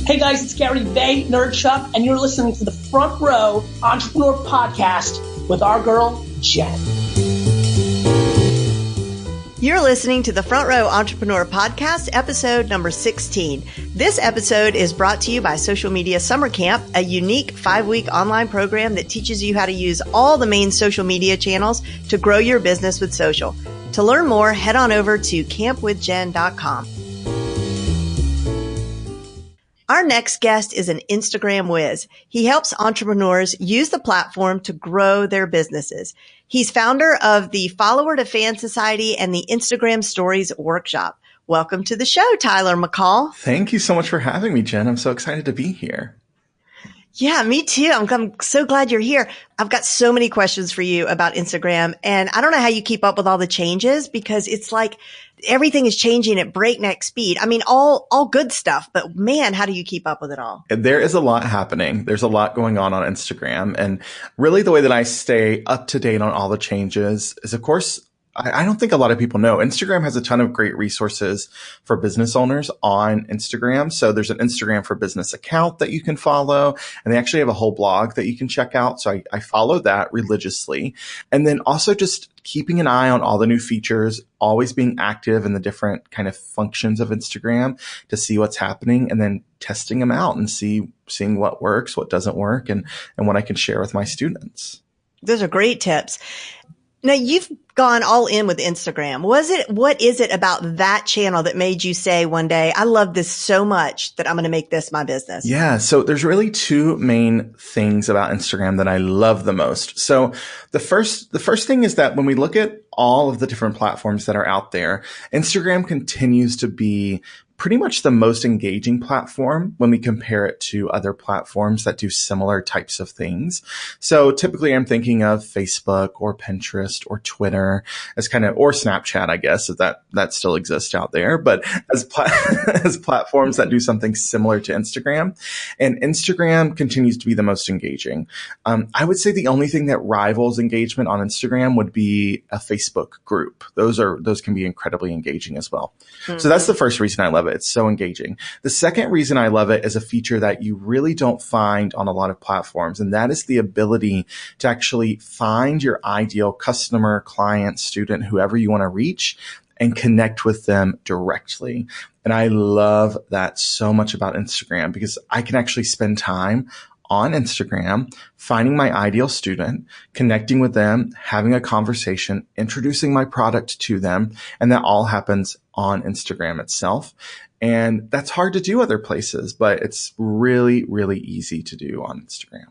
Hey guys, it's Gary Vaynerchuk, and you're listening to the Front Row Entrepreneur Podcast with our girl, Jen. You're listening to the Front Row Entrepreneur Podcast, episode number 16. This episode is brought to you by Social Media Summer Camp, a unique 5-week online program that teaches you how to use all the main social media channels to grow your business with social. To learn more, head on over to campwithjen.com. Our next guest is an Instagram whiz. He helps entrepreneurs use the platform to grow their businesses. He's founder of the Follower to Fan Society and the Instagram Stories Workshop. Welcome to the show, Tyler McCall. Thank you so much for having me, Jen. I'm so excited to be here. Yeah, me too. I'm so glad you're here. I've got so many questions for you about Instagram, and I don't know how you keep up with all the changes because it's like everything is changing at breakneck speed. I mean, all good stuff, but man, how do you keep up with it all? There is a lot happening. There's a lot going on Instagram. And really the way that I stay up to date on all the changes is, of course, I don't think a lot of people know Instagram has a ton of great resources for business owners on Instagram. So there's an Instagram for Business account that you can follow, and they actually have a whole blog that you can check out. So I follow that religiously. And then also just keeping an eye on all the new features, always being active in the different kind of functions of Instagram to see what's happening, and then testing them out and seeing what works, what doesn't work, and what I can share with my students. Those are great tips. Now, you've gone all in with Instagram. What is it about that channel that made you say one day, I love this so much that I'm going to make this my business? Yeah. So there's really two main things about Instagram that I love the most. So the first thing is that when we look at all of the different platforms that are out there, Instagram continues to be pretty much the most engaging platform when we compare it to other platforms that do similar types of things. So typically I'm thinking of Facebook or Pinterest or Twitter as or Snapchat, I guess, if that still exists out there, but as platforms that do something similar to Instagram. And Instagram continues to be the most engaging. I would say the only thing that rivals engagement on Instagram would be a Facebook group. Those can be incredibly engaging as well. Mm-hmm. So that's the first reason I love it. It's so engaging. The second reason I love it is a feature that you really don't find on a lot of platforms, and that is the ability to actually find your ideal customer, client, student, whoever you want to reach, and connect with them directly. And I love that so much about Instagram because I can actually spend time on Instagram, finding my ideal student, connecting with them, having a conversation, introducing my product to them. And that all happens on Instagram itself. And that's hard to do other places, but it's really, really easy to do on Instagram.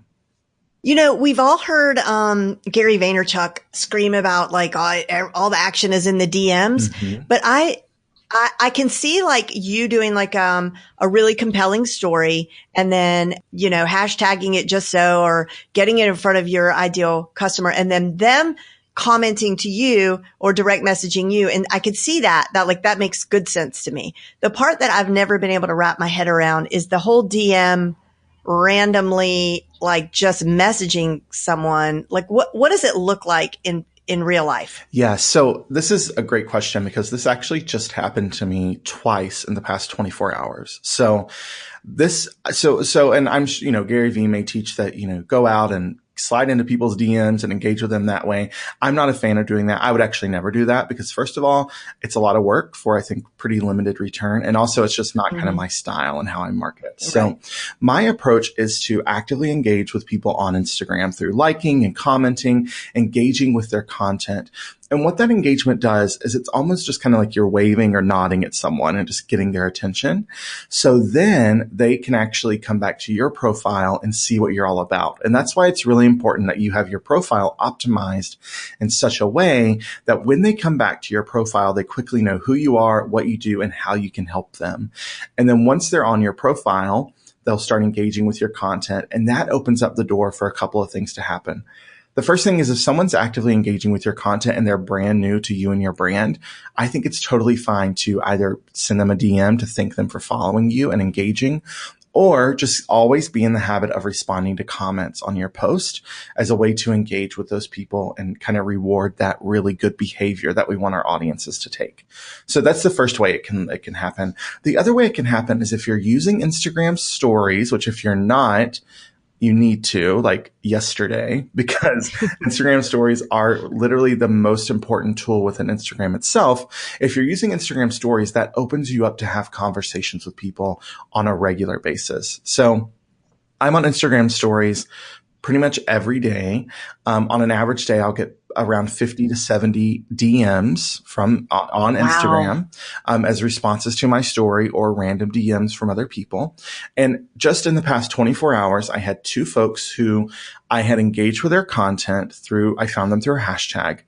You know, we've all heard Gary Vaynerchuk scream about like all the action is in the DMs, mm-hmm. but I can see like you doing like a really compelling story and then, hashtagging it just so, or getting it in front of your ideal customer and then them commenting to you or direct messaging you. And I could see that makes good sense to me. The part that I've never been able to wrap my head around is the whole DM randomly, like just messaging someone. Like what does it look like in real life? Yeah. So this is a great question because this actually just happened to me twice in the past 24 hours. So and I'm, Gary Vee may teach that, go out and slide into people's DMs and engage with them that way. I'm not a fan of doing that. I would actually never do that because first of all, it's a lot of work for, I think, pretty limited return. And also it's just not kind of my style and how I market. Okay. So my approach is to actively engage with people on Instagram through liking and commenting, engaging with their content. And what that engagement does is it's almost just kind of like you're waving or nodding at someone and just getting their attention. So then they can actually come back to your profile and see what you're all about. And that's why it's really important that you have your profile optimized in such a way that when they come back to your profile, they quickly know who you are, what you do, and how you can help them. And then once they're on your profile, they'll start engaging with your content. And that opens up the door for a couple of things to happen. The first thing is if someone's actively engaging with your content and they're brand new to you and your brand, I think it's totally fine to either send them a DM to thank them for following you and engaging, or just always be in the habit of responding to comments on your post as a way to engage with those people and kind of reward that really good behavior that we want our audiences to take. So that's the first way it can happen. The other way it can happen is if you're using Instagram stories, which if you're not, you need to, like yesterday, because Instagram stories are literally the most important tool within Instagram itself. If you're using Instagram stories, that opens you up to have conversations with people on a regular basis. So I'm on Instagram stories pretty much every day. On an average day, I'll get around 50 to 70 DMs on Instagram as responses to my story or random DMs from other people. And just in the past 24 hours, I had 2 folks who I had engaged with their content I found them through a hashtag.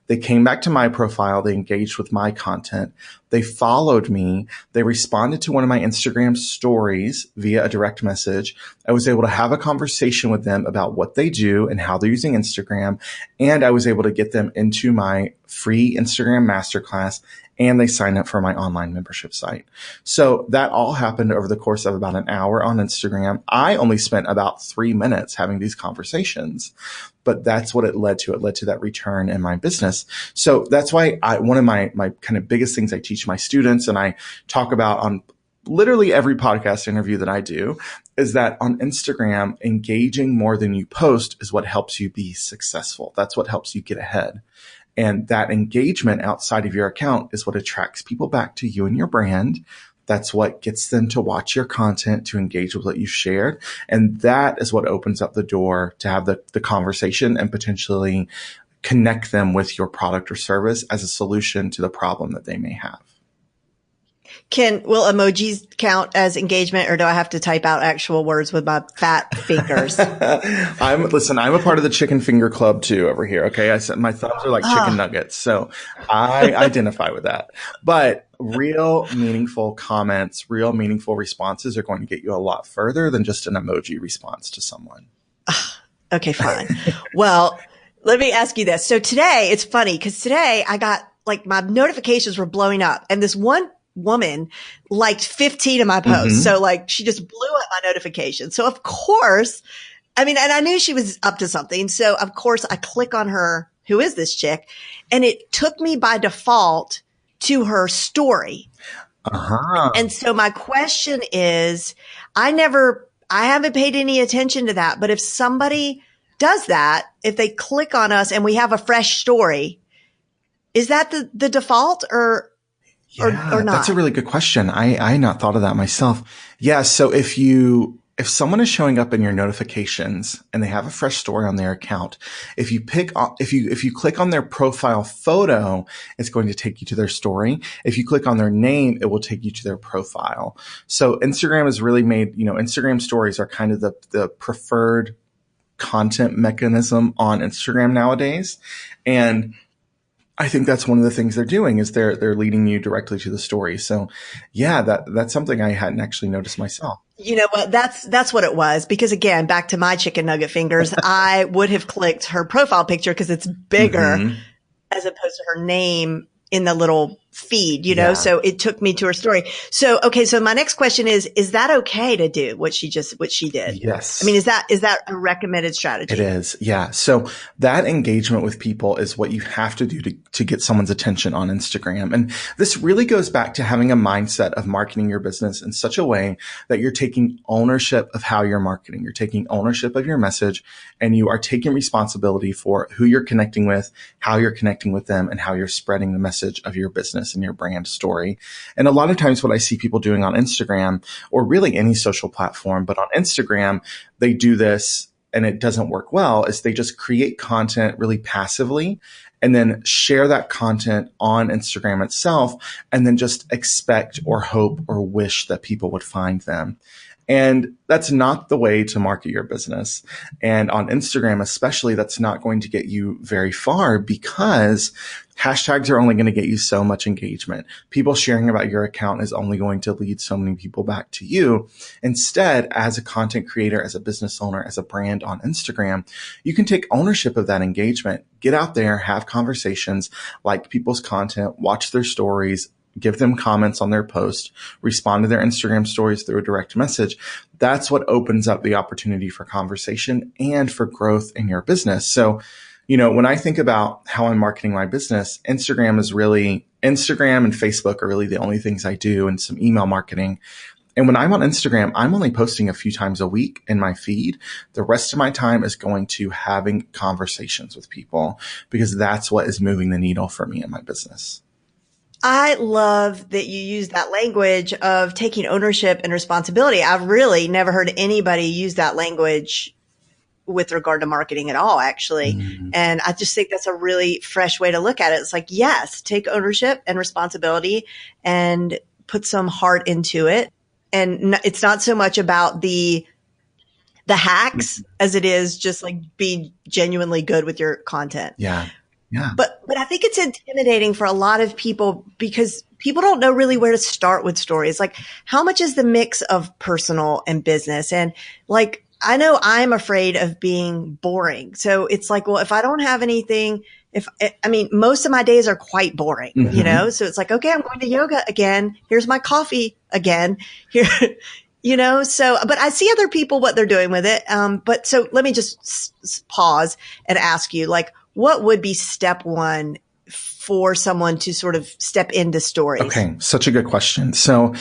They came back to my profile. They engaged with my content. They followed me. They responded to one of my Instagram stories via a direct message. I was able to have a conversation with them about what they do and how they're using Instagram. And I was able to get them into my free Instagram masterclass, and they signed up for my online membership site. So that all happened over the course of about an hour on Instagram. I only spent about 3 minutes having these conversations, but that's what it led to. It led to that return in my business. So that's why one of my kind of biggest things I teach my students, and I talk about on literally every podcast interview that I do, is that on Instagram, engaging more than you post is what helps you be successful. That's what helps you get ahead. And that engagement outside of your account is what attracts people back to you and your brand. That's what gets them to watch your content, to engage with what you've shared. And that is what opens up the door to have the conversation and potentially connect them with your product or service as a solution to the problem that they may have. Will emojis count as engagement, or do I have to type out actual words with my fat fingers? I'm a part of the chicken finger club too over here. Okay. I said my thumbs are like chicken nuggets. So I identify with that, but real meaningful comments, real meaningful responses are going to get you a lot further than just an emoji response to someone. Okay, fine. Well, let me ask you this. So today it's funny because today I got my notifications were blowing up, and this one woman liked 15 of my posts. Mm-hmm. So she just blew up my notifications. So of course, and I knew she was up to something. So of course I click on her, who is this chick? And it took me by default to her story. Uh-huh. And so my question is, I haven't paid any attention to that, but if somebody does that, if they click on us and we have a fresh story, is that the default or not? That's a really good question. I had not thought of that myself. Yeah. So if someone is showing up in your notifications and they have a fresh story on their account, if you click on their profile photo, it's going to take you to their story. If you click on their name, it will take you to their profile. So Instagram has really made, Instagram stories are kind of the preferred content mechanism on Instagram nowadays. And I think that's one of the things they're doing is they're leading you directly to the story. So yeah, that's something I hadn't actually noticed myself. You know what? That's what it was. Because again, back to my chicken nugget fingers, I would have clicked her profile picture because it's bigger as opposed to her name in the little feed, so it took me to her story. So, okay. So my next question is that okay to do what she did? Yes. Is that a recommended strategy? It is. Yeah. So that engagement with people is what you have to do to get someone's attention on Instagram. And this really goes back to having a mindset of marketing your business in such a way that you're taking ownership of how you're marketing. You're taking ownership of your message, and you are taking responsibility for who you're connecting with, how you're connecting with them, and how you're spreading the message of your business and your brand story. And a lot of times what I see people doing on Instagram, or really any social platform, but on Instagram, they do this and it doesn't work well, is they just create content really passively and then share that content on Instagram itself and then just expect or hope or wish that people would find them. And that's not the way to market your business. And on Instagram, especially, that's not going to get you very far because hashtags are only going to get you so much engagement. People sharing about your account is only going to lead so many people back to you. Instead, as a content creator, as a business owner, as a brand on Instagram, you can take ownership of that engagement, get out there, have conversations, like people's content, watch their stories, give them comments on their post, respond to their Instagram stories through a direct message. That's what opens up the opportunity for conversation and for growth in your business. So, when I think about how I'm marketing my business, Instagram and Facebook are really the only things I do, and some email marketing. And when I'm on Instagram, I'm only posting a few times a week in my feed. The rest of my time is going to having conversations with people, because that's what is moving the needle for me in my business. I love that you use that language of taking ownership and responsibility. I've really never heard anybody use that language with regard to marketing at all, actually. Mm-hmm. And I just think that's a really fresh way to look at it. It's like, yes, take ownership and responsibility and put some heart into it. And it's not so much about the hacks as it is just like being genuinely good with your content. Yeah. Yeah. But I think it's intimidating for a lot of people, because people don't know really where to start with stories. Like, how much is the mix of personal and business? And like, I know I'm afraid of being boring. So it's like, well, if I don't have anything, most of my days are quite boring, mm-hmm. So it's like, okay, I'm going to yoga again. Here's my coffee again here, but I see other people, what they're doing with it. But so let me just pause and ask you, like, what would be step one for someone to sort of step into stories? Okay. Such a good question. So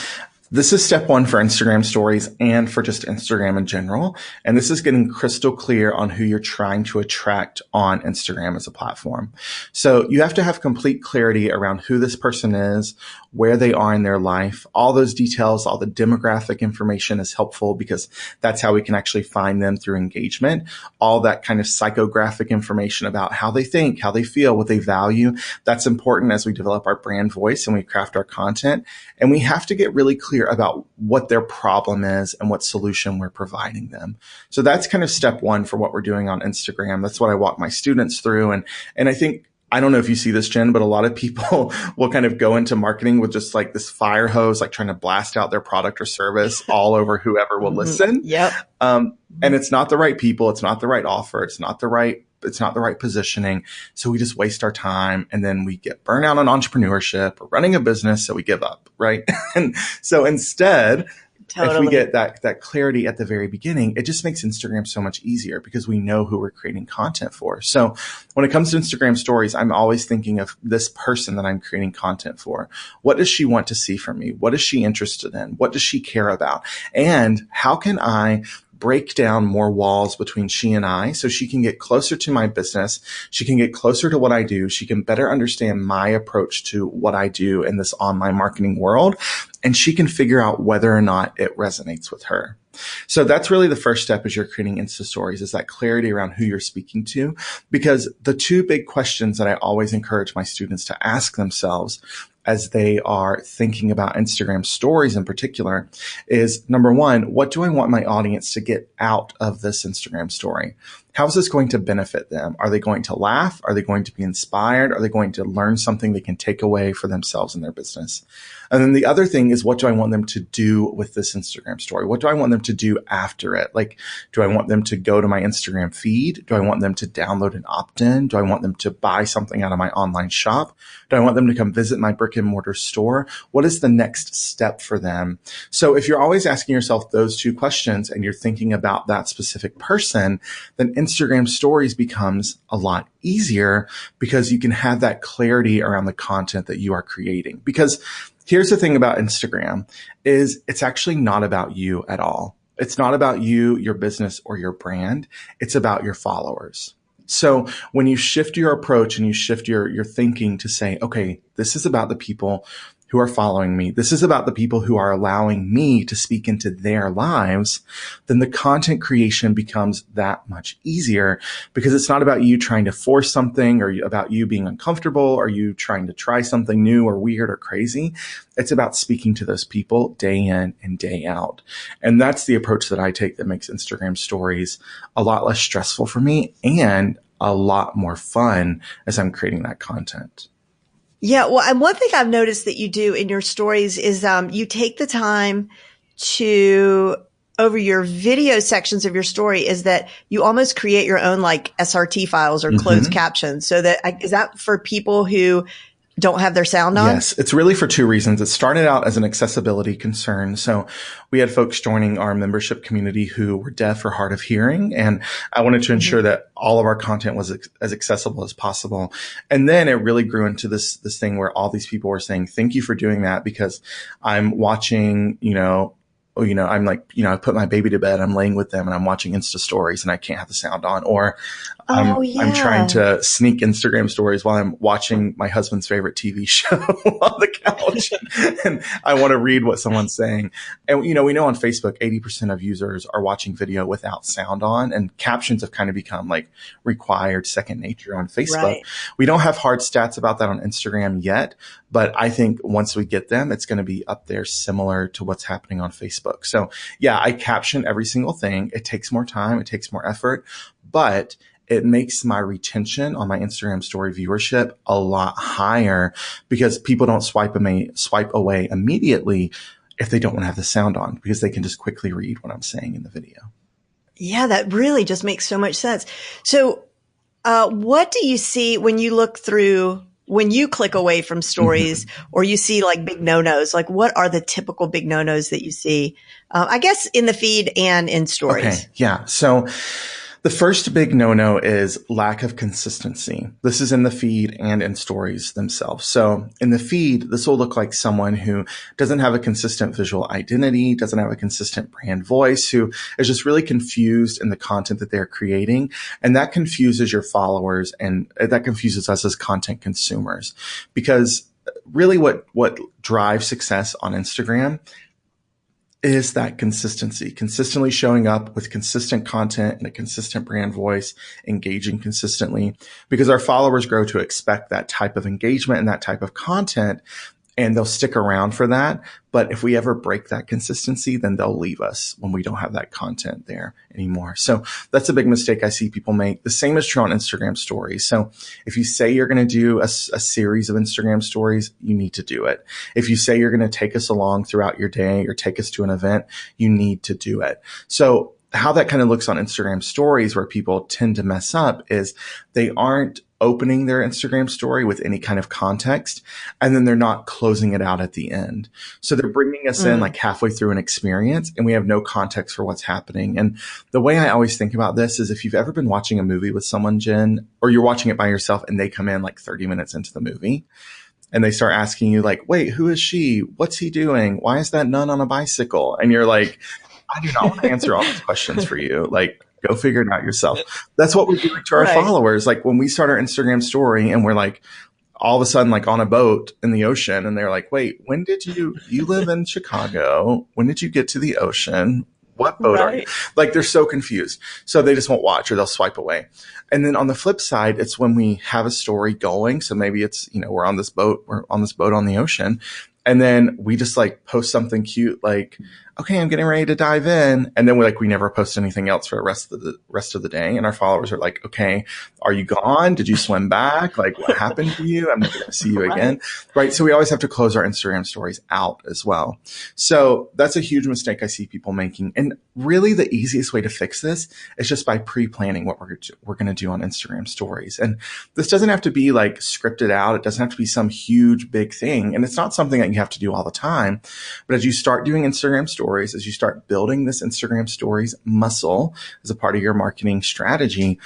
this is step one for Instagram stories and for just Instagram in general. And this is getting crystal clear on who you're trying to attract on Instagram as a platform. So you have to have complete clarity around who this person is, where they are in their life. All those details, all the demographic information is helpful, because that's how we can actually find them through engagement. All that kind of psychographic information about how they think, how they feel, what they value. That's important as we develop our brand voice and we craft our content. And we have to get really clear about what their problem is and what solution we're providing them. So that's kind of step one for what we're doing on Instagram. That's what I walk my students through. And I think, I don't know if you see this, Jen, but a lot of people will kind of go into marketing with just like this fire hose, like trying to blast out their product or service all over whoever will listen. Yep. And it's not the right people. It's not the right offer. It's not the right positioning. So we just waste our time, and then we get burnout on entrepreneurship or running a business. So we give up. Right. And so instead, if we get that clarity at the very beginning, it just makes Instagram so much easier, because we know who we're creating content for. So when it comes to Instagram stories, I'm always thinking of this person that I'm creating content for. What does she want to see from me? What is she interested in? What does she care about? And how can I break down more walls between she and I, so she can get closer to my business. She can get closer to what I do. She can better understand my approach to what I do in this online marketing world. And she can figure out whether or not it resonates with her. So that's really the first step as you're creating Insta stories, is that clarity around who you're speaking to. Because the two big questions that I always encourage my students to ask themselves as they are thinking about Instagram stories in particular is, number one, what do I want my audience to get out of this Instagram story? How is this going to benefit them? Are they going to laugh? Are they going to be inspired? Are they going to learn something they can take away for themselves and their business? And then the other thing is, what do I want them to do with this Instagram story? What do I want them to do after it? Like, do I want them to go to my Instagram feed? Do I want them to download an opt-in? Do I want them to buy something out of my online shop? Do I want them to come visit my brick and mortar store? What is the next step for them? So if you're always asking yourself those two questions and you're thinking about that specific person, then Instagram stories becomes a lot easier, because you can have that clarity around the content that you are creating. Because here's the thing about Instagram is it's actually not about you at all. It's not about you, your business, or your brand. It's about your followers. So when you shift your approach and you shift your thinking to say, okay, this is about the people who are following me, this is about the people who are allowing me to speak into their lives, then the content creation becomes that much easier, because it's not about you trying to force something, or about you being uncomfortable, or you trying to try something new or weird or crazy. It's about speaking to those people day in and day out. And that's the approach that I take that makes Instagram stories a lot less stressful for me and a lot more fun as I'm creating that content. Yeah. Well, and one thing I've noticed that you do in your stories is you take the time to, over your video sections of your story, is that you almost create your own like SRT files or closed captions. So that, is that for people who don't have their sound on? Yes, it's really for two reasons. It started out as an accessibility concern. So we had folks joining our membership community who were deaf or hard of hearing. And I wanted to ensure that all of our content was as accessible as possible. And then it really grew into this thing where all these people were saying, thank you for doing that, because I'm watching, I'm like, I put my baby to bed, I'm laying with them and I'm watching Insta stories and I can't have the sound on, or I'm trying to sneak Instagram stories while I'm watching my husband's favorite TV show on the couch and I want to read what someone's saying. And, we know on Facebook, 80% of users are watching video without sound on, and captions have kind of become like required second nature on Facebook. Right. We don't have hard stats about that on Instagram yet, but I think once we get them, it's going to be up there similar to what's happening on Facebook. So yeah, I caption every single thing. It takes more time. It takes more effort, but it makes my retention on my Instagram story viewership a lot higher because people don't swipe away immediately if they don't want to have the sound on, because they can just quickly read what I'm saying in the video. Yeah, that really just makes so much sense. So, what do you see when you look through, when you click away from stories or you see like big no-nos? Like, what are the typical big no-nos that you see? I guess in the feed and in stories. Okay. Yeah. So the first big no-no is lack of consistency. This is in the feed and in stories themselves. So in the feed, this will look like someone who doesn't have a consistent visual identity, doesn't have a consistent brand voice, who is just really confused in the content that they're creating. And that confuses your followers, and that confuses us as content consumers, because really what drives success on Instagram is that consistency, consistently showing up with consistent content and a consistent brand voice, engaging consistently, because our followers grow to expect that type of engagement and that type of content, and they'll stick around for that. But if we ever break that consistency, then they'll leave us when we don't have that content there anymore. So that's a big mistake I see people make. The same is true on Instagram stories. So if you say you're going to do a series of Instagram stories, you need to do it. If you say you're going to take us along throughout your day or take us to an event, you need to do it. So how that kind of looks on Instagram stories, where people tend to mess up, is they aren't opening their Instagram story with any kind of context, and then they're not closing it out at the end. So they're bringing us in like halfway through an experience, and we have no context for what's happening. And the way I always think about this is, if you've ever been watching a movie with someone, Jen, or you're watching it by yourself and they come in like 30 minutes into the movie and they start asking you like, wait, who is she? What's he doing? Why is that nun on a bicycle? And you're like, I do not want to answer all these questions for you. Like, go figure it out yourself. That's what we do to our followers. Like, when we start our Instagram story and we're like, all of a sudden, like on a boat in the ocean, and they're like, wait, when did you live in Chicago? When did you get to the ocean? What boat are you? Like, they're so confused. So they just won't watch, or they'll swipe away. And then on the flip side, it's when we have a story going. So maybe it's, we're on this boat on the ocean. And then we just like post something cute, like, okay, I'm getting ready to dive in. And then we never post anything else for the rest of the day. And our followers are like, okay, are you gone? Did you swim back? Like, what happened to you? I'm never going to see you again. Right. So we always have to close our Instagram stories out as well. So that's a huge mistake I see people making. And really the easiest way to fix this is just by pre-planning what we're going to do on Instagram stories. And this doesn't have to be like scripted out. It doesn't have to be some huge big thing. And it's not something that you have to do all the time. But as you start doing Instagram stories, as you start building this Instagram stories muscle as a part of your marketing strategy,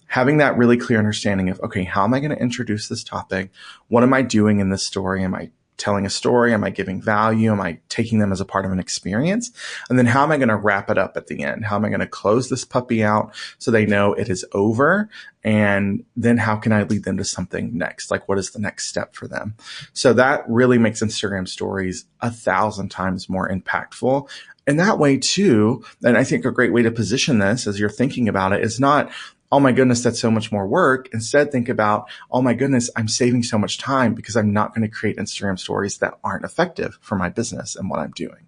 having that really clear understanding of, okay, how am I going to introduce this topic? What am I doing in this story? Am I telling a story? Am I giving value? Am I taking them as a part of an experience? And then how am I going to wrap it up at the end? How am I going to close this puppy out so they know it is over? And then how can I lead them to something next? Like, what is the next step for them? So that really makes Instagram stories 1,000 times more impactful. And that way too, and I think a great way to position this as you're thinking about it is not, oh my goodness, that's so much more work. Instead, think about, oh my goodness, I'm saving so much time because I'm not going to create Instagram stories that aren't effective for my business and what I'm doing.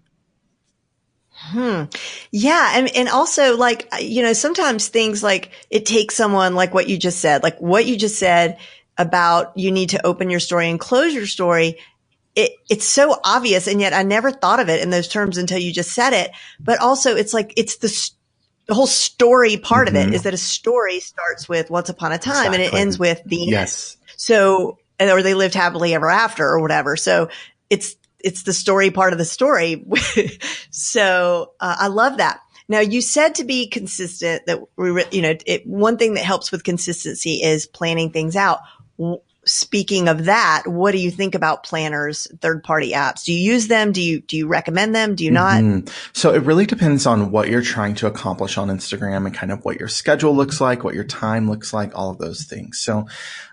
Yeah. And also, like, sometimes things like it takes someone like what you just said about you need to open your story and close your story. It's so obvious. And yet I never thought of it in those terms until you just said it. But also it's like, it's the whole story part of it is that a story starts with once upon a time and it ends with the end. So or they lived happily ever after or whatever. So it's the story part of the story. So I love that. Now, you said to be consistent that one thing that helps with consistency is planning things out. Speaking of that, what do you think about planners, third-party apps? Do you use them? Do you recommend them? Do you not? So it really depends on what you're trying to accomplish on Instagram and kind of what your schedule looks like, what your time looks like, all of those things. So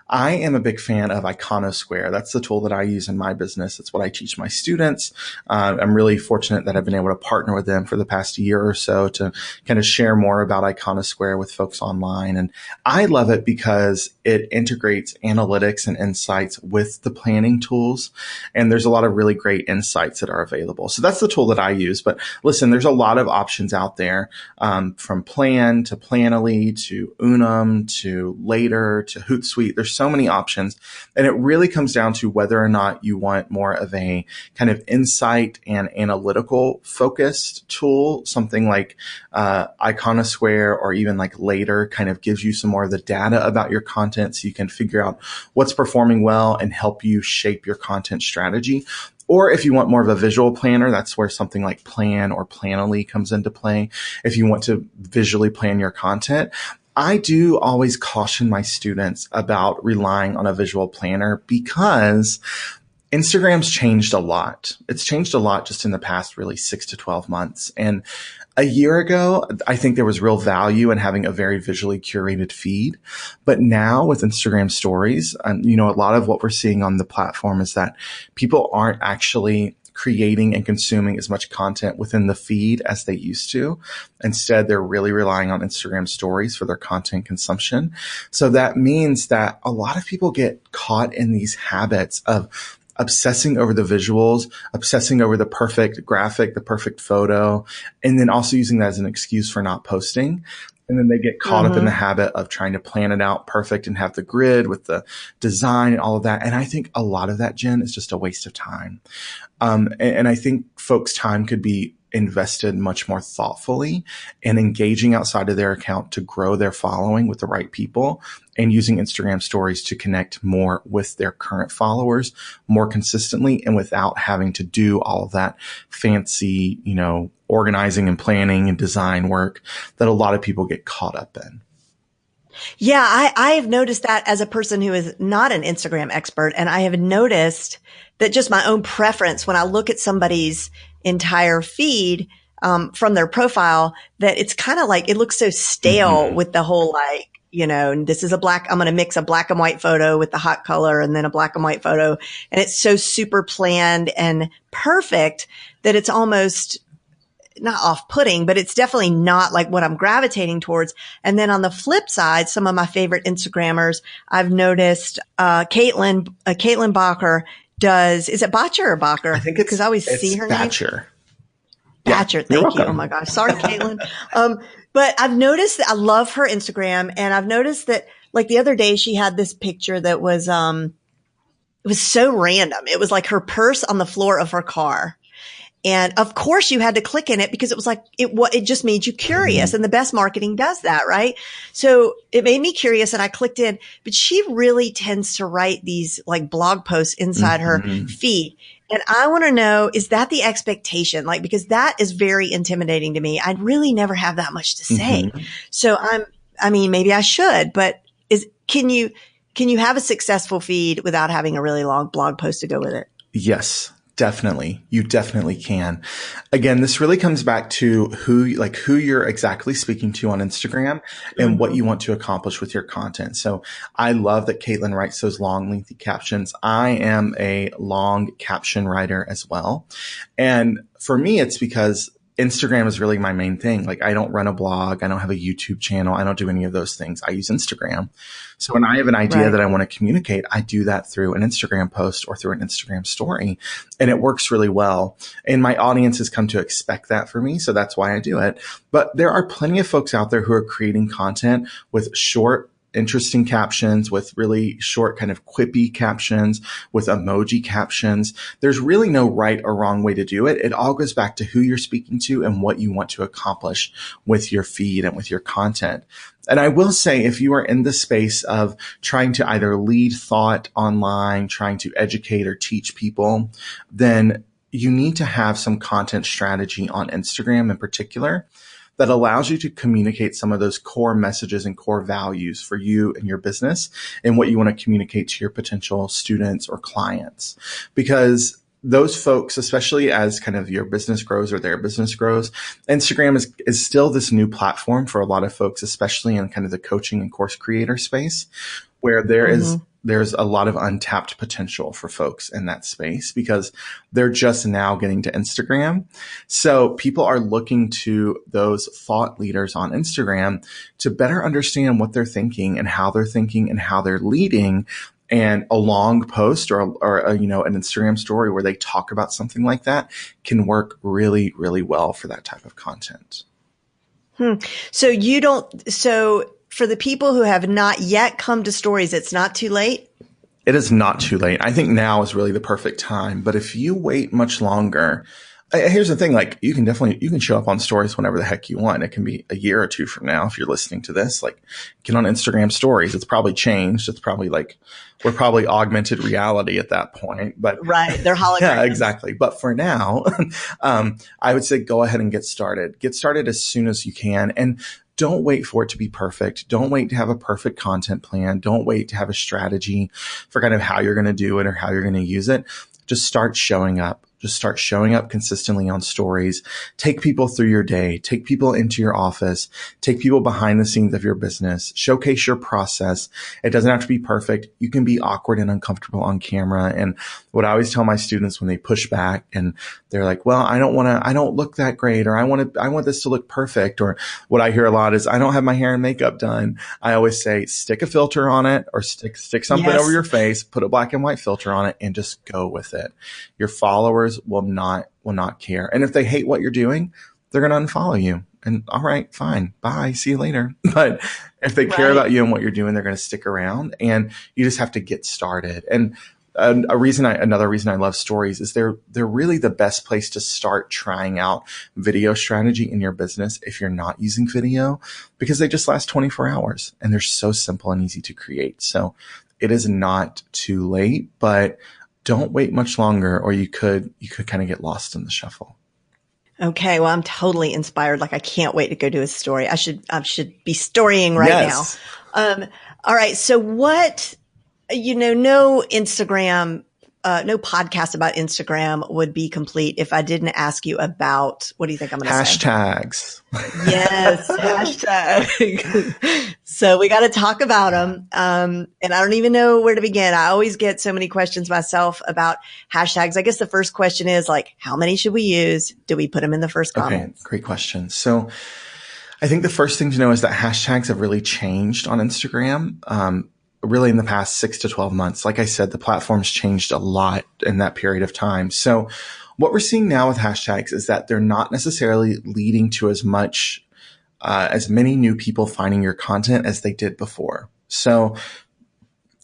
I am a big fan of Iconosquare. That's the tool that I use in my business. It's what I teach my students. I'm really fortunate that I've been able to partner with them for the past year or so to kind of share more about Iconosquare with folks online. And I love it because it integrates analytics and insights with the planning tools. And there's a lot of really great insights that are available. So that's the tool that I use. But listen, there's a lot of options out there, from Plan to Planoly to Unum to Later to Hootsuite. There's so many options. And it really comes down to whether or not you want more of a kind of insight and analytical focused tool. Something like Iconosquare or even like Later kind of gives you some more of the data about your content so you can figure out what's performing well and help you shape your content strategy. Or if you want more of a visual planner, that's where something like Plan or Planoly comes into play. If you want to visually plan your content, I do always caution my students about relying on a visual planner because Instagram's changed a lot. It's changed a lot just in the past really 6 to 12 months. And a year ago, I think there was real value in having a very visually curated feed. But now with Instagram stories, a lot of what we're seeing on the platform is that people aren't actually creating and consuming as much content within the feed as they used to. Instead, they're really relying on Instagram stories for their content consumption. So that means that a lot of people get caught in these habits of obsessing over the visuals, obsessing over the perfect graphic, the perfect photo, and then also using that as an excuse for not posting. And then they get caught up in the habit of trying to plan it out perfect and have the grid with the design and all of that. And I think a lot of that, Jen, is just a waste of time. And I think folks' time could be invested much more thoughtfully and engaging outside of their account to grow their following with the right people and using Instagram stories to connect more with their current followers more consistently and without having to do all of that fancy, organizing and planning and design work that a lot of people get caught up in. Yeah, I have noticed that as a person who is not an Instagram expert, and I have noticed that just my own preference when I look at somebody's entire feed from their profile, that it's kind of like it looks so stale with the whole this is I'm going to mix a black and white photo with the hot color and then a black and white photo. And it's so super planned and perfect that it's almost not off-putting, but it's definitely not like what I'm gravitating towards. And then on the flip side, some of my favorite Instagrammers, I've noticed, Caitlin Bacher is it Bacher or Bacher? I think it's, because I always see her Bacher. name. Bacher. Yeah, thank you. Oh my gosh. Sorry, Caitlin. But I've noticed that I love her Instagram, and I've noticed that like the other day she had this picture that was, it was so random. It was like her purse on the floor of her car. And of course you had to click in it because it was like, it just made you curious. And the best marketing does that, right? So it made me curious and I clicked in, but she really tends to write these like blog posts inside her feed. And I want to know, is that the expectation? Like, because that is very intimidating to me. I'd really never have that much to say. So maybe I should, but can you have a successful feed without having a really long blog post to go with it? Yes. Definitely. You definitely can. Again, this really comes back to who you're exactly speaking to on Instagram and what you want to accomplish with your content. So I love that Caitlin writes those long, lengthy captions. I am a long caption writer as well. And for me, it's because Instagram is really my main thing. Like I don't run a blog. I don't have a YouTube channel. I don't do any of those things. I use Instagram. So when I have an idea that I want to communicate, I do that through an Instagram post or through an Instagram story. And it works really well. And my audience has come to expect that for me. So that's why I do it. But there are plenty of folks out there who are creating content with short interesting captions, with really short kind of quippy captions, with emoji captions. There's really no right or wrong way to do it. It all goes back to who you're speaking to and what you want to accomplish with your feed and with your content. And I will say, if you are in the space of trying to either lead thought online, trying to educate or teach people, then you need to have some content strategy on Instagram in particular that allows you to communicate some of those core messages and core values for you and your business and what you want to communicate to your potential students or clients. Because those folks, especially as kind of your business grows or their business grows, Instagram is still this new platform for a lot of folks, especially in kind of the coaching and course creator space, where there's a lot of untapped potential for folks in that space because they're just now getting to Instagram. So people are looking to those thought leaders on Instagram to better understand what they're thinking and how they're leading. And a long post or an Instagram story where they talk about something like that can work really, really well for that type of content. So for the people who have not yet come to stories, it's not too late? It is not too late. I think now is really the perfect time. But if you wait much longer, here's the thing, like you can show up on stories whenever the heck you want. It can be a year or two from now. If you're listening to this, like get on Instagram stories. It's probably changed. It's probably like, we're probably augmented reality at that point, but right. They're holograms. Yeah, exactly. But for now, I would say go ahead and get started. Get started as soon as you can. And don't wait for it to be perfect. Don't wait to have a perfect content plan. Don't wait to have a strategy for kind of how you're going to do it or how you're going to use it. Just start showing up. Just start showing up consistently on stories. Take people through your day. Take people into your office. Take people behind the scenes of your business. Showcase your process. It doesn't have to be perfect. You can be awkward and uncomfortable on camera. And what I always tell my students when they push back and they're like, well, I don't look that great, or I want this to look perfect. Or what I hear a lot is, I don't have my hair and makeup done. I always say, stick a filter on it or stick something over your face, put a black and white filter on it and just go with it. Your followers will not care. And if they hate what you're doing, they're going to unfollow you. And all right, fine. Bye. See you later. But if they care about you and what you're doing, they're going to stick around, and you just have to get started. And another reason I love stories is they're really the best place to start trying out video strategy in your business if you're not using video, because they just last 24 hours and they're so simple and easy to create. So it is not too late, but don't wait much longer, or you could kind of get lost in the shuffle. Okay. Well, I'm totally inspired. Like, I can't wait to go do a story. I should be storying right now. All right. So what, no Instagram, no podcast about Instagram would be complete if I didn't ask you about, what do you think I'm going to say? Hashtags. Yes. Hashtag. So we got to talk about them. And I don't even know where to begin. I always get so many questions myself about hashtags. I guess the first question is like, how many should we use? Do we put them in the first comments? Okay, great question. So I think the first thing to know is that hashtags have really changed on Instagram. Really in the past 6 to 12 months. Like I said, the platform's changed a lot in that period of time. So what we're seeing now with hashtags is that they're not necessarily leading to as many new people finding your content as they did before. So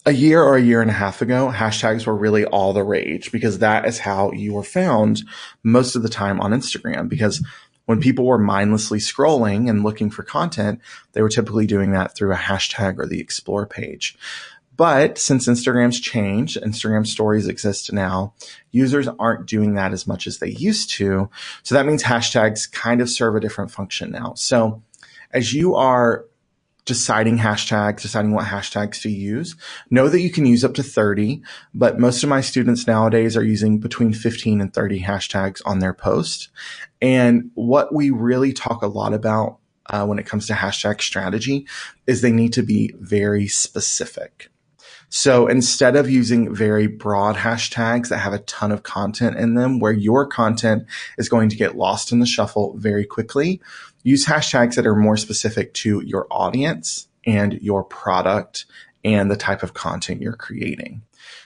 a year or a year and a half ago, hashtags were really all the rage, because that is how you were found most of the time on Instagram. Because when people were mindlessly scrolling and looking for content, they were typically doing that through a hashtag or the explore page. But since Instagram's changed, Instagram stories exist now, users aren't doing that as much as they used to. So that means hashtags kind of serve a different function now. So as you are deciding what hashtags to use, know that you can use up to 30, but most of my students nowadays are using between 15 and 30 hashtags on their post. And what we really talk a lot about when it comes to hashtag strategy is they need to be very specific. So instead of using very broad hashtags that have a ton of content in them, where your content is going to get lost in the shuffle very quickly, use hashtags that are more specific to your audience and your product and the type of content you're creating.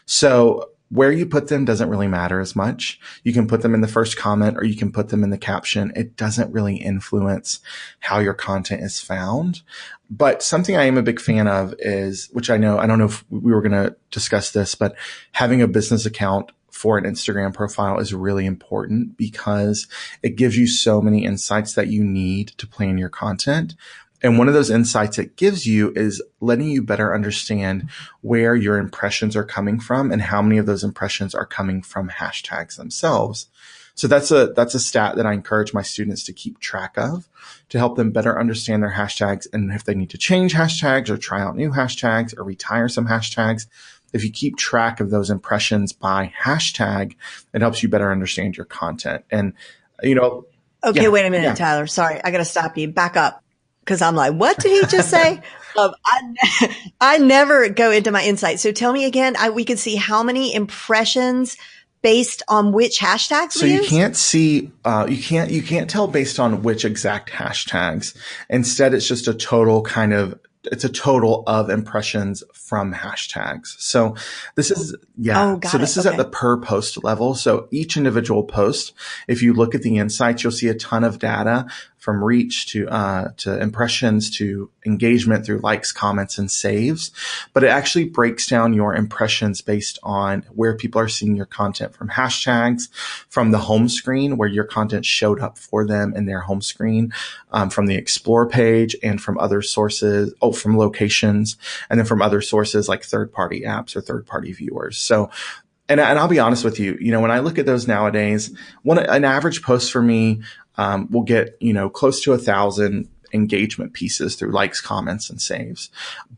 So where you put them doesn't really matter as much. You can put them in the first comment or you can put them in the caption. It doesn't really influence how your content is found. But something I am a big fan of is, which I don't know if we were going to discuss this, but having a business account for an Instagram profile is really important because it gives you so many insights that you need to plan your content. And one of those insights it gives you is letting you better understand where your impressions are coming from and how many of those impressions are coming from hashtags themselves. So that's a stat that I encourage my students to keep track of to help them better understand their hashtags and if they need to change hashtags or try out new hashtags or retire some hashtags. If you keep track of those impressions by hashtag, it helps you better understand your content. And, Okay, wait a minute, Tyler. Sorry, I got to stop you. Back up. Because I'm like, what did he just say? I never go into my insights. So tell me again, we can see how many impressions based on which hashtags so we you use? Can't see, you can't tell based on which exact hashtags. Instead, it's just a total of impressions from hashtags. So this is, this is at the per post level. So each individual post, if you look at the insights, you'll see a ton of data from reach to impressions to engagement through likes, comments, and saves. But it actually breaks down your impressions based on where people are seeing your content from hashtags, from the home screen where your content showed up for them in their home screen, from the explore page and from other sources, from locations, and then from other sources like third-party apps or third-party viewers. So, and I'll be honest with you, when I look at those nowadays, an average post for me will get, close to 1,000 engagement pieces through likes, comments, and saves.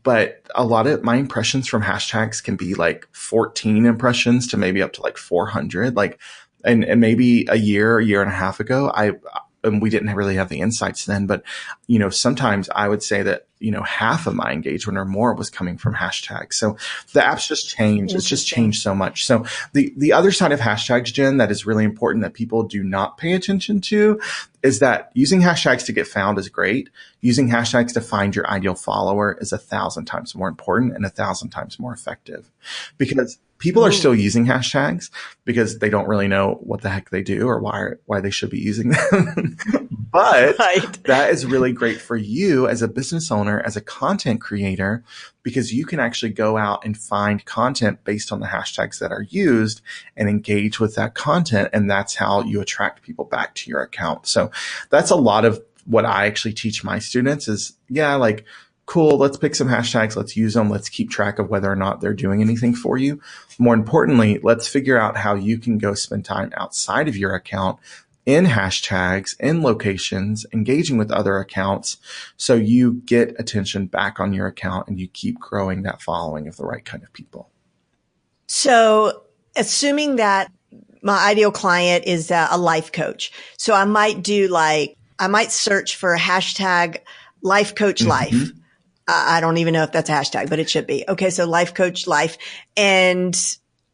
But a lot of my impressions from hashtags can be like 14 impressions to maybe up to like 400. And maybe a year and a half ago, and we didn't really have the insights then, but, sometimes I would say that, half of my engagement or more was coming from hashtags. So the app's just changed. It's just changed so much. So the other side of hashtags, Jen, that is really important that people do not pay attention to is that using hashtags to get found is great. Using hashtags to find your ideal follower is 1,000 times more important and 1,000 times more effective because people are still using hashtags because they don't really know what the heck they do or why they should be using them. But that is really great for you as a business owner, as a content creator, because you can actually go out and find content based on the hashtags that are used and engage with that content. And that's how you attract people back to your account. So that's a lot of what I actually teach my students is, cool, let's pick some hashtags, let's use them, let's keep track of whether or not they're doing anything for you. More importantly, let's figure out how you can go spend time outside of your account in hashtags, in locations, engaging with other accounts so you get attention back on your account and you keep growing that following of the right kind of people. So assuming that my ideal client is a life coach. So I might search for hashtag life coach life. I don't even know if that's a hashtag, but it should be. Okay. So life coach life. And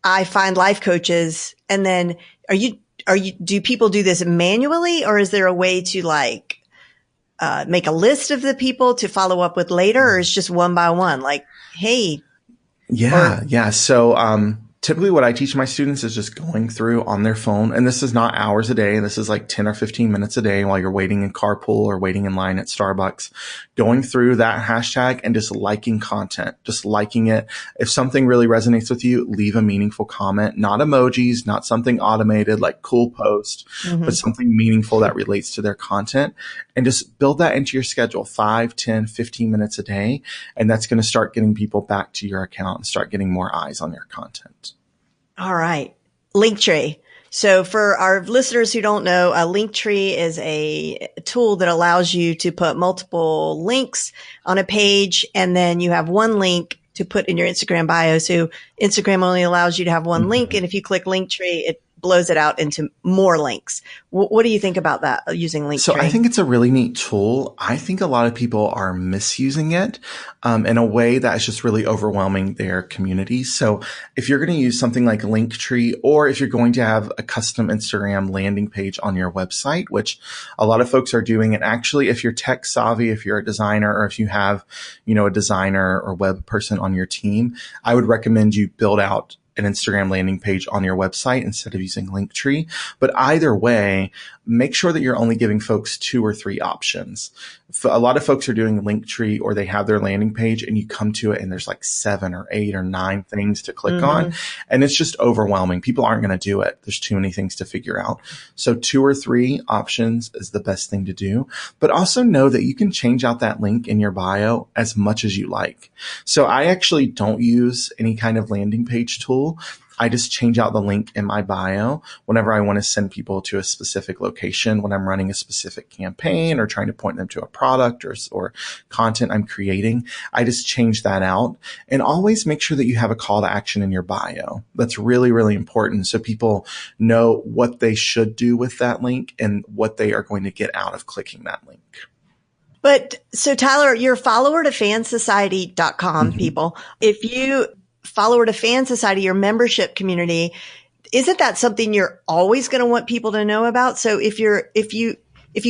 I find life coaches. And then do people do this manually or is there a way to make a list of the people to follow up with later or is just one by one? Hey. Yeah. So, typically what I teach my students is just going through on their phone. And this is not hours a day. This is like 10 or 15 minutes a day while you're waiting in carpool or waiting in line at Starbucks, going through that hashtag and just liking content, just liking it. If something really resonates with you, leave a meaningful comment, not emojis, not something automated like cool post, but something meaningful that relates to their content and just build that into your schedule, 5, 10, 15 minutes a day. And that's going to start getting people back to your account and start getting more eyes on your content. All right. Linktree. So for our listeners who don't know, a Linktree is a tool that allows you to put multiple links on a page and then you have one link to put in your Instagram bio. So Instagram only allows you to have one link. And if you click Linktree, it blows it out into more links. What do you think about that using Linktree? So I think it's a really neat tool. I think a lot of people are misusing it in a way that is just really overwhelming their community. So if you're going to use something like Linktree, or if you're going to have a custom Instagram landing page on your website, which a lot of folks are doing, and actually if you're tech savvy, if you're a designer, or if you have, a designer or web person on your team, I would recommend you build out an Instagram landing page on your website instead of using Linktree. But either way, make sure that you're only giving folks 2 or 3 options. A lot of folks are doing Linktree, or they have their landing page and you come to it and there's like 7 or 8 or 9 things to click on. And it's just overwhelming. People aren't going to do it. There's too many things to figure out. So 2 or 3 options is the best thing to do. But also know that you can change out that link in your bio as much as you like. So I actually don't use any kind of landing page tool. I just change out the link in my bio whenever I want to send people to a specific location, when I'm running a specific campaign or trying to point them to a product or content I'm creating. I just change that out, and always make sure that you have a call to action in your bio. That's really, really important, so people know what they should do with that link and what they are going to get out of clicking that link. But so Tyler, your follower to fansociety.com people, if you follower to Fan Society, your membership community, isn't that something you're always going to want people to know about? So if you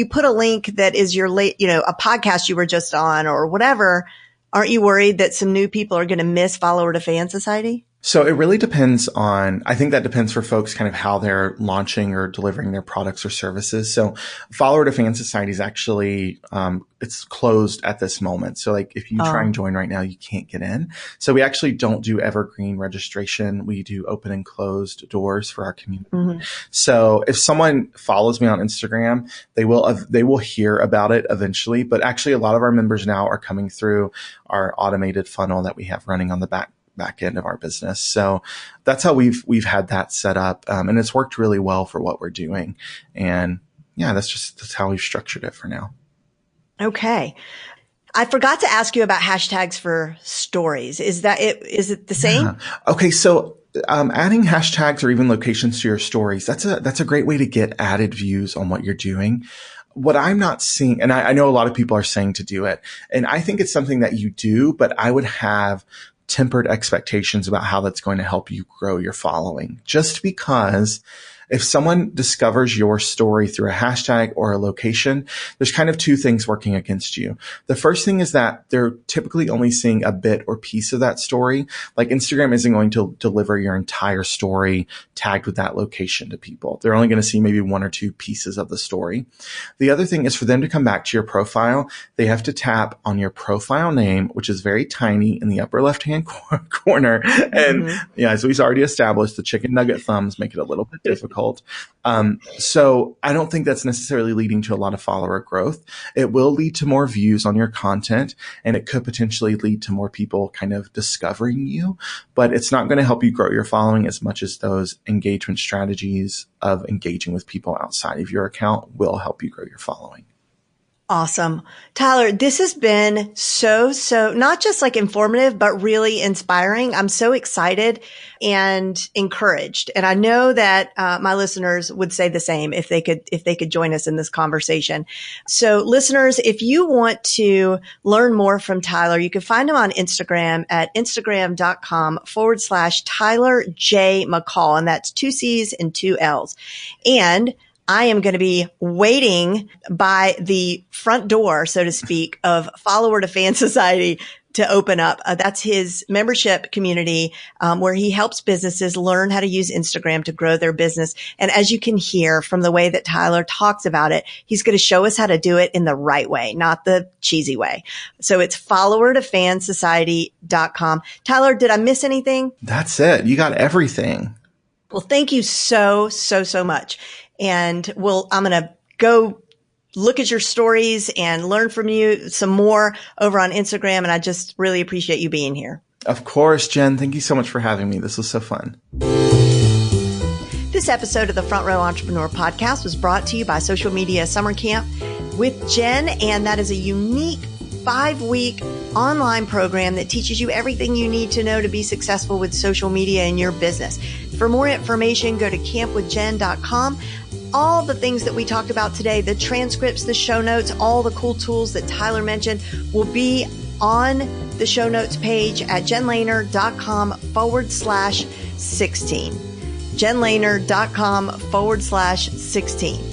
put a link that is your a podcast you were just on or whatever, aren't you worried that some new people are going to miss follower to Fan Society? So it really depends I think that depends for folks kind of how they're launching or delivering their products or services. So Follower to Fan Society is actually, it's closed at this moment. So like if you try and join right now, you can't get in. So we actually don't do evergreen registration. We do open and closed doors for our community. So if someone follows me on Instagram, they will hear about it eventually. But actually a lot of our members now are coming through our automated funnel that we have running on the back end of our business. So that's how we've had that set up. And it's worked really well for what we're doing. And yeah, that's how we've structured it for now. Okay. I forgot to ask you about hashtags for stories. Is it the same? Yeah. Okay. So adding hashtags or even locations to your stories, that's a great way to get added views on what you're doing. What I'm not seeing, and I know a lot of people are saying to do it, and I think it's something that you do, but I would have tempered expectations about how that's going to help you grow your following. Just because if someone discovers your story through a hashtag or a location, there's kind of 2 things working against you. The first thing is that they're typically only seeing a bit or piece of that story. Like Instagram isn't going to deliver your entire story tagged with that location to people. They're only going to see maybe 1 or 2 pieces of the story. The other thing is for them to come back to your profile, they have to tap on your profile name, which is very tiny in the upper left-hand corner. And yeah, as we've already established, the chicken nugget thumbs make it a little bit difficult. So I don't think that's necessarily leading to a lot of follower growth. It will lead to more views on your content, and it could potentially lead to more people kind of discovering you, but it's not going to help you grow your following as much as those engagement strategies of engaging with people outside of your account will help you grow your following. Awesome. Tyler, this has been so not just like informative, but really inspiring. I'm so excited and encouraged. And I know that my listeners would say the same if they could join us in this conversation. So listeners, if you want to learn more from Tyler, you can find him on Instagram at instagram.com/Tyler J. McCall. And that's 2 C's and 2 L's. And I am going to be waiting by the front door, so to speak, of Follower to Fan Society to open up. That's his membership community, where he helps businesses learn how to use Instagram to grow their business. And as you can hear from the way that Tyler talks about it, he's going to show us how to do it in the right way, not the cheesy way. So it's followertofansociety.com. Tyler, did I miss anything? That's it. You got everything. Well, thank you so much. And I'm going to go look at your stories and learn from you some more over on Instagram. And I just really appreciate you being here. Of course, Jen. Thank you so much for having me. This was so fun. This episode of the Front Row Entrepreneur Podcast was brought to you by Social Media Summer Camp with Jen. And that is a unique 5-week online program that teaches you everything you need to know to be successful with social media in your business. For more information, go to campwithjen.com. All the things that we talked about today, the transcripts, the show notes, all the cool tools that Tyler mentioned will be on the show notes page at jenlehner.com/16. jenlehner.com/16.